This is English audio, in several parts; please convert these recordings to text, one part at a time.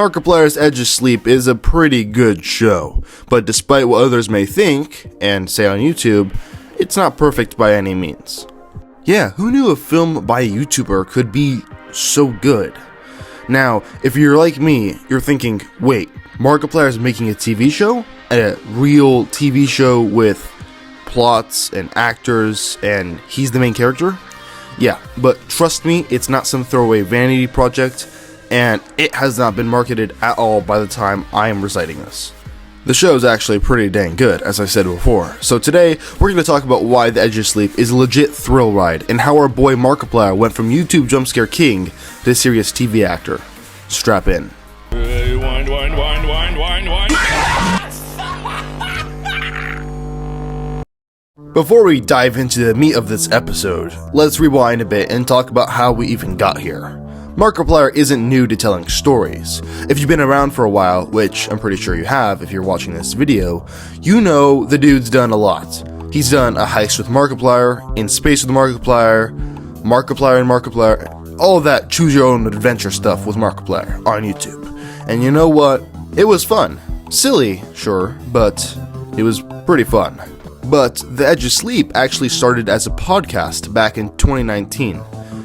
Markiplier's Edge of Sleep is a pretty good show, but despite what others may think, and say on YouTube, it's not perfect by any means. Yeah, who knew a film by a YouTuber could be so good? Now, if you're like me, you're thinking, wait, Markiplier is making a TV show? A real TV show with plots and actors, and he's the main character? Yeah, but trust me, it's not some throwaway vanity project, and it has not been marketed at all by the time I am reciting this. The show is actually pretty dang good, as I said before, so today we're going to talk about why The Edge of Sleep is a legit thrill ride, and how our boy Markiplier went from YouTube jumpscare king to serious TV actor. Strap in. Before we dive into the meat of this episode, let's rewind a bit and talk about how we even got here. Markiplier isn't new to telling stories. If you've been around for a while, which I'm pretty sure you have if you're watching this video, you know the dude's done a lot. He's done A Heist with Markiplier, In Space with Markiplier, Markiplier and Markiplier, all of that choose your own adventure stuff with Markiplier on YouTube. And you know what? It was fun. Silly, sure, but it was pretty fun. But The Edge of Sleep actually started as a podcast back in 2019.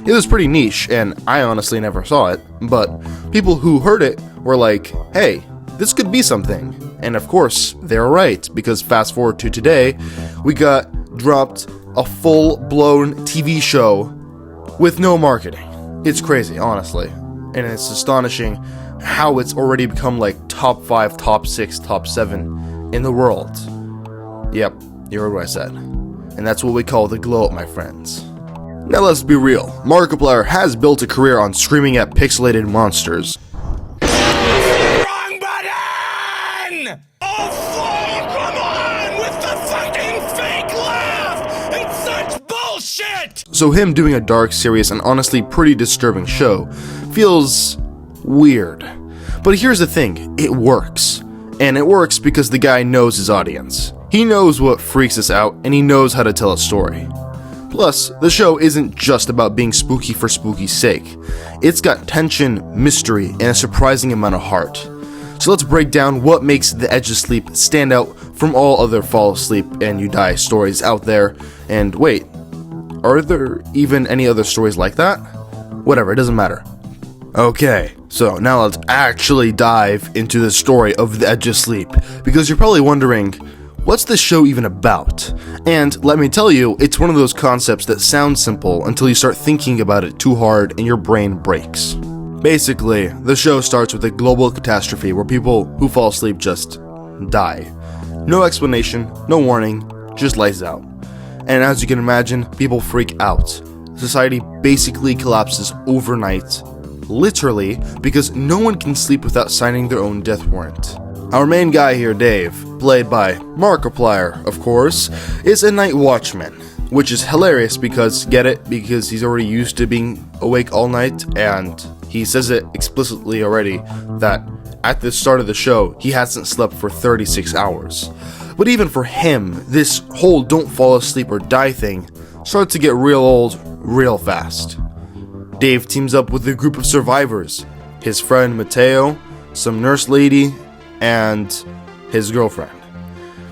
It was pretty niche, and I honestly never saw it, but people who heard it were like, hey, this could be something. And of course, they're right, because fast forward to today, we got dropped a full-blown TV show with no marketing. It's crazy, honestly. And it's astonishing how it's already become like top 5, top 6, top 7 in the world. Yep, you heard what I said. And that's what we call the glow up, my friends. Now let's be real, Markiplier has built a career on screaming at pixelated monsters. Wrong button! Oh fuck, come on with the fucking fake laugh! It's such bullshit! So him doing a dark, serious, and honestly pretty disturbing show feels weird. But here's the thing, it works. And it works because the guy knows his audience. He knows what freaks us out, and he knows how to tell a story. Plus, the show isn't just about being spooky for spooky's sake. It's got tension, mystery, and a surprising amount of heart. So let's break down what makes The Edge of Sleep stand out from all other fall asleep and you die stories out there. And wait, are there even any other stories like that? Whatever, it doesn't matter. Okay, so now let's actually dive into the story of The Edge of Sleep, because you're probably wondering, what's this show even about? And let me tell you, it's one of those concepts that sounds simple until you start thinking about it too hard and your brain breaks. Basically, the show starts with a global catastrophe where people who fall asleep just die. No explanation, no warning, just lights out. And as you can imagine, people freak out. Society basically collapses overnight, literally, because no one can sleep without signing their own death warrant. Our main guy here, Dave, played by Markiplier, of course, is a night watchman, which is hilarious because, get it, because he's already used to being awake all night, and he says it explicitly already that at the start of the show, he hasn't slept for 36 hours. But even for him, this whole don't fall asleep or die thing starts to get real old real fast. Dave teams up with a group of survivors, his friend Mateo, some nurse lady, and his girlfriend.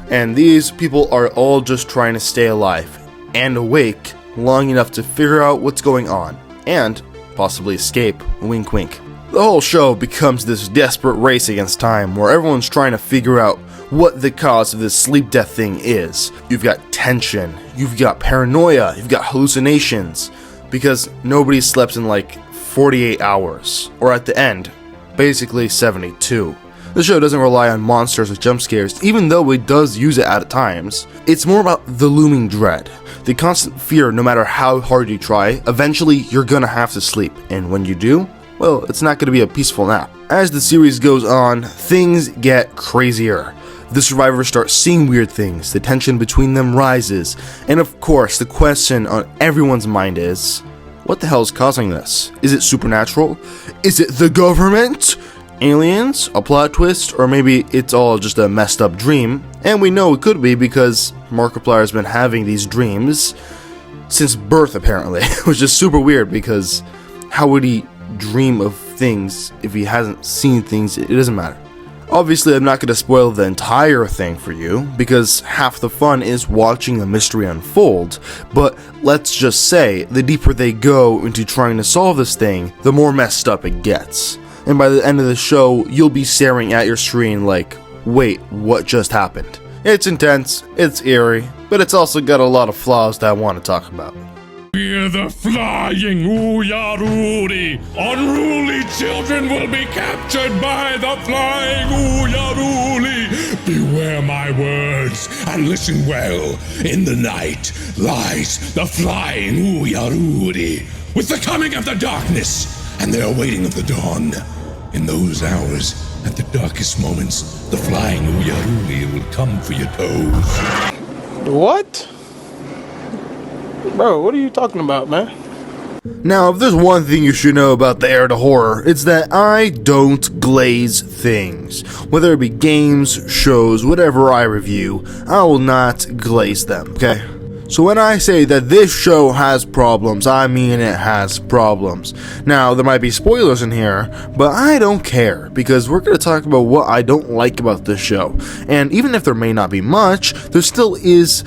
And these people are all just trying to stay alive and awake long enough to figure out what's going on and possibly escape, wink wink. The whole show becomes this desperate race against time where everyone's trying to figure out what the cause of this sleep death thing is. You've got tension, you've got paranoia, you've got hallucinations, because nobody slept in like 48 hours, or at the end, basically 72. The show doesn't rely on monsters or jump scares, even though it does use it at times. It's more about the looming dread, the constant fear no matter how hard you try, eventually you're gonna have to sleep, and when you do, well, it's not gonna be a peaceful nap. As the series goes on, things get crazier. The survivors start seeing weird things, the tension between them rises, and of course, the question on everyone's mind is, what the hell is causing this? Is it supernatural? Is it the government? Aliens? A plot twist? Or maybe it's all just a messed up dream? And we know it could be because Markiplier's been having these dreams since birth apparently, which is super weird because how would he dream of things, if he hasn't seen things, it doesn't matter. Obviously, I'm not going to spoil the entire thing for you, because half the fun is watching the mystery unfold, but let's just say, the deeper they go into trying to solve this thing, the more messed up it gets. And by the end of the show, you'll be staring at your screen like, wait, what just happened? It's intense, it's eerie, but it's also got a lot of flaws that I want to talk about. Fear the flying Uyaruri! Unruly children will be captured by the flying Uyaruri! Beware my words and listen well. In the night lies the flying Uyaruri. With the coming of the darkness and the awaiting of the dawn. In those hours, at the darkest moments, the flying Uyaruri will come for your toes. What? Bro, what are you talking about, man? Now, if there's one thing you should know about the Heir to Horror, it's that I don't glaze things. Whether it be games, shows, whatever I review, I will not glaze them, okay? So when I say that this show has problems, I mean it has problems. Now, there might be spoilers in here, but I don't care, because we're going to talk about what I don't like about this show. And even if there may not be much, there still is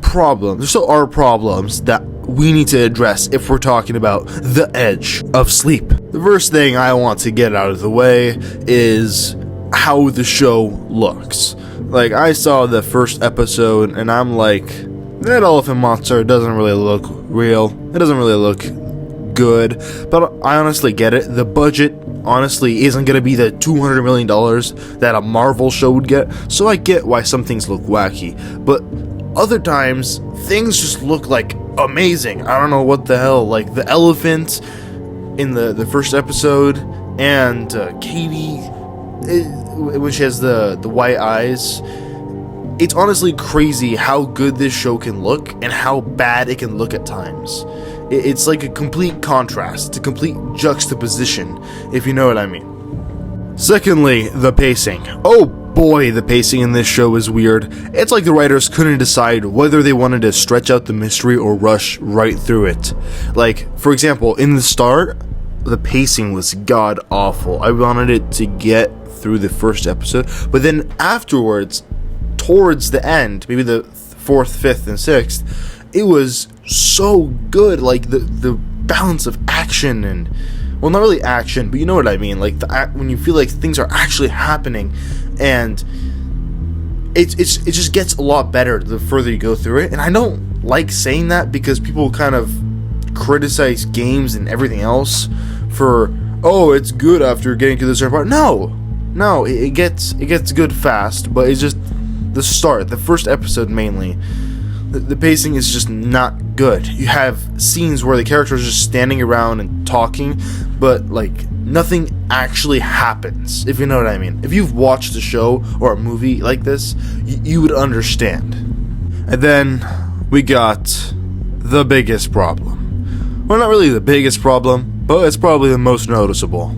problems. There still are problems that we need to address if we're talking about the edge of sleep. The first thing I want to get out of the way is how the show looks. Like, I saw the first episode and I'm like, that elephant monster doesn't really look real. It doesn't really look good. But I honestly get it. The budget honestly isn't going to be the $200 million that a Marvel show would get. So I get why some things look wacky. But other times, things just look like amazing. I don't know what the hell. Like the elephant in the first episode, and Katie, when she has the white eyes. It's honestly crazy how good this show can look and how bad it can look at times. It's like a complete contrast, a complete juxtaposition, if you know what I mean. Secondly, the pacing. Oh boy, the pacing in this show is weird. It's like the writers couldn't decide whether they wanted to stretch out the mystery or rush right through it. Like, for example, in the start, the pacing was god awful. I wanted it to get through the first episode, but then afterwards, towards the end, maybe the 4th, 5th, and 6th, it was so good. Like the balance of action and, well, not really action, but you know what I mean. Like when you feel like things are actually happening, and it just gets a lot better the further you go through it. And I don't like saying that because people kind of criticize games and everything else for, oh, it's good after getting to the certain part. No, it gets good fast, but it's just the start, the first episode mainly. The pacing is just not good. You have scenes where the characters are just standing around and talking, but like nothing actually happens, if you know what I mean. If you've watched a show or a movie like this, you would understand. And then we got the biggest problem. Well, not really the biggest problem, but it's probably the most noticeable.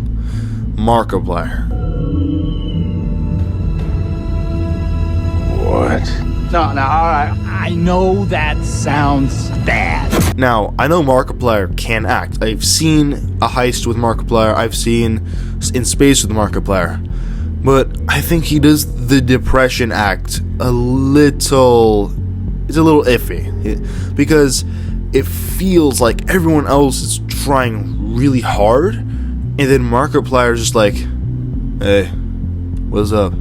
Markiplier. What? No, alright. I know that sounds bad. Now, I know Markiplier can act. I've seen a heist with Markiplier. I've seen In Space with Markiplier. But I think he does the depression act a little... It's a little iffy. Because it feels like everyone else is trying really hard, and then Markiplier's just like, hey, what's up?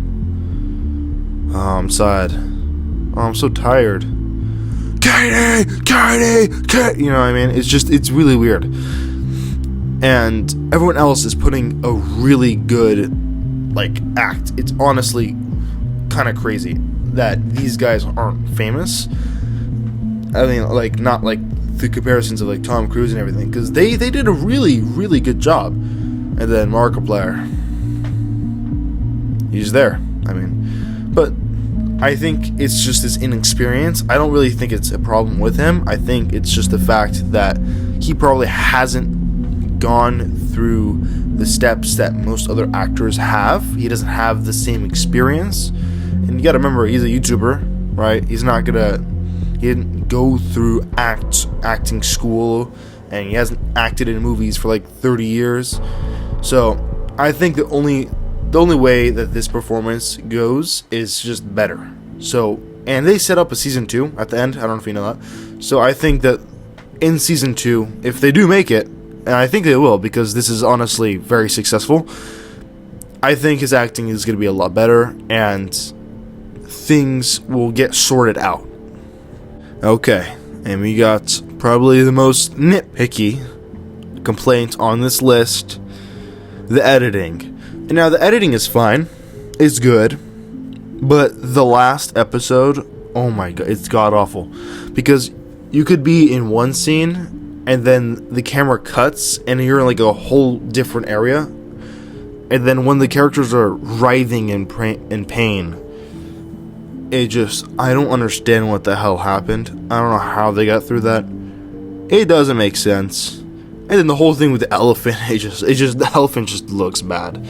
Oh, I'm sad. Oh, I'm so tired. Katie! You know what I mean? It's really weird. And everyone else is putting a really good, like, act. It's honestly kind of crazy that these guys aren't famous. I mean, like, not like the comparisons of like Tom Cruise and everything, because they did a really, really good job. And then Markiplier, he's there. I mean, but I think it's just his inexperience. I don't really think it's a problem with him. I think it's just the fact that he probably hasn't gone through the steps that most other actors have. He doesn't have the same experience. And you gotta remember, he's a YouTuber, right? He didn't go through acting school, and he hasn't acted in movies for like 30 years. So I think the only way that this performance goes is just better. So, and they set up a season 2 at the end. I don't know if you know that. So I think that in season 2, if they do make it, and I think they will because this is honestly very successful, I think his acting is going to be a lot better and things will get sorted out. Okay, and we got probably the most nitpicky complaint on this list, the editing. And now the editing is fine, it's good, but the last episode, oh my god, it's god awful. Because you could be in one scene and then the camera cuts and you're in like a whole different area. And then when the characters are writhing in pain, it just, I don't understand what the hell happened. I don't know how they got through that. It doesn't make sense. And then the whole thing with the elephant, the elephant just looks bad.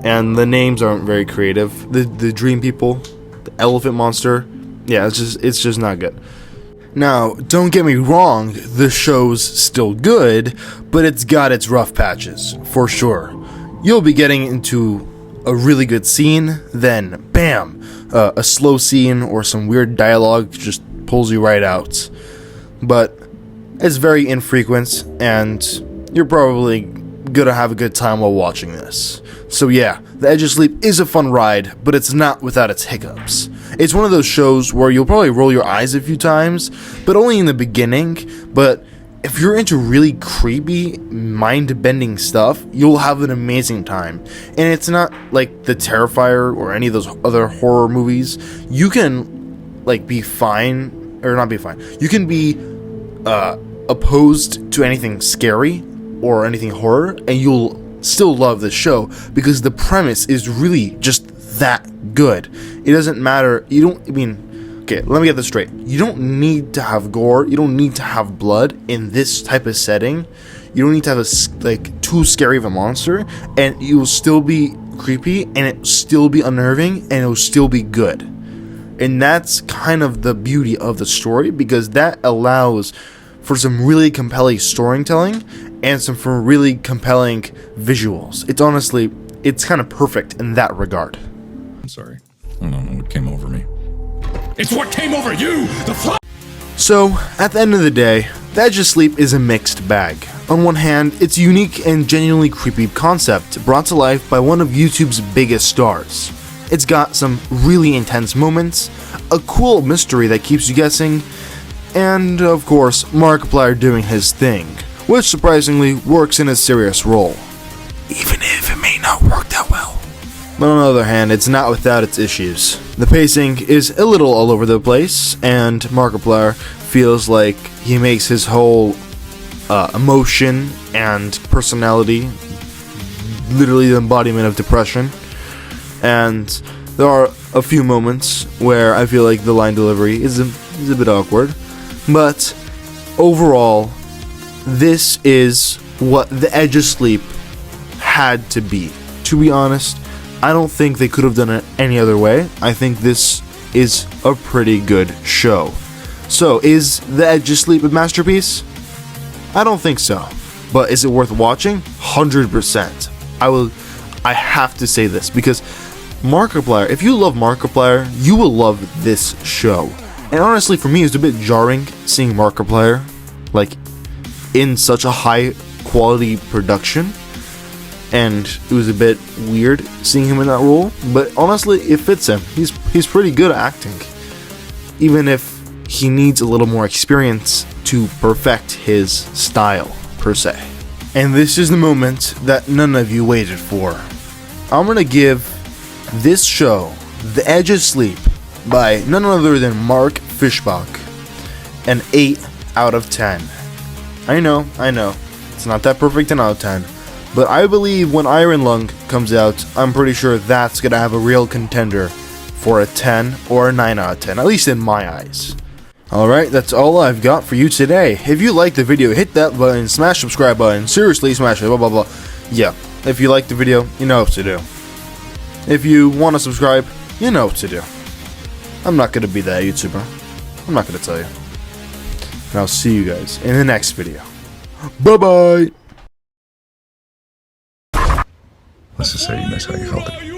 And the names aren't very creative. The dream people, the elephant monster, yeah, it's just not good. Now, don't get me wrong, the show's still good, but it's got its rough patches, for sure. You'll be getting into a really good scene, then bam, a slow scene or some weird dialogue just pulls you right out. But it's very infrequent, and you're probably gonna have a good time while watching this. So yeah, The Edge of Sleep is a fun ride, but it's not without its hiccups. It's one of those shows where you'll probably roll your eyes a few times, but only in the beginning. But if you're into really creepy, mind-bending stuff, you'll have an amazing time. And it's not like The Terrifier or any of those other horror movies. You can like be fine, or not be fine. You can be opposed to anything scary or anything horror, and you'll still love the show because the premise is really just that good. It doesn't matter. Okay, let me get this straight. You don't need to have gore. You don't need to have blood in this type of setting. You don't need to have too scary of a monster, and it will still be creepy, and it will still be unnerving, and it will still be good. And that's kind of the beauty of the story, because that allows for some really compelling storytelling and some for really compelling visuals. It's kind of perfect in that regard. I'm sorry. I don't know what came over me. It's what came over you! The fly! So, at the end of the day, The Edge of Sleep is a mixed bag. On one hand, it's a unique and genuinely creepy concept brought to life by one of YouTube's biggest stars. It's got some really intense moments, a cool mystery that keeps you guessing, and, of course, Markiplier doing his thing, which surprisingly works in a serious role, even if it may not work that well. But on the other hand, it's not without its issues. The pacing is a little all over the place, and Markiplier feels like he makes his whole emotion and personality literally the embodiment of depression. And there are a few moments where I feel like the line delivery is a bit awkward. But overall, this is what The Edge of Sleep had to be. To be honest, I don't think they could have done it any other way. I think this is a pretty good show. So, is The Edge of Sleep a masterpiece? I don't think so. But is it worth watching? 100%. I have to say this, because Markiplier, if you love Markiplier, you will love this show. And honestly, for me, it's a bit jarring seeing Markiplier, in such a high quality production. And it was a bit weird seeing him in that role. But honestly, it fits him. He's pretty good at acting. Even if he needs a little more experience to perfect his style, per se. And this is the moment that none of you waited for. I'm gonna give this show, The Edge of Sleep, by none other than Mark Fischbach, an 8 out of 10. I know, it's not that perfect an out of 10, but I believe when Iron Lung comes out, I'm pretty sure that's gonna have a real contender for a 10 or a 9 out of 10, at least in my eyes. Alright, that's all I've got for you today. If you liked the video, hit that button, smash the subscribe button, seriously smash it, blah blah blah. Yeah, if you liked the video, you know what to do. If you want to subscribe, you know what to do. I'm not gonna be that YouTuber. I'm not gonna tell you. And I'll see you guys in the next video. Bye bye! let's just say you miss how you felt it.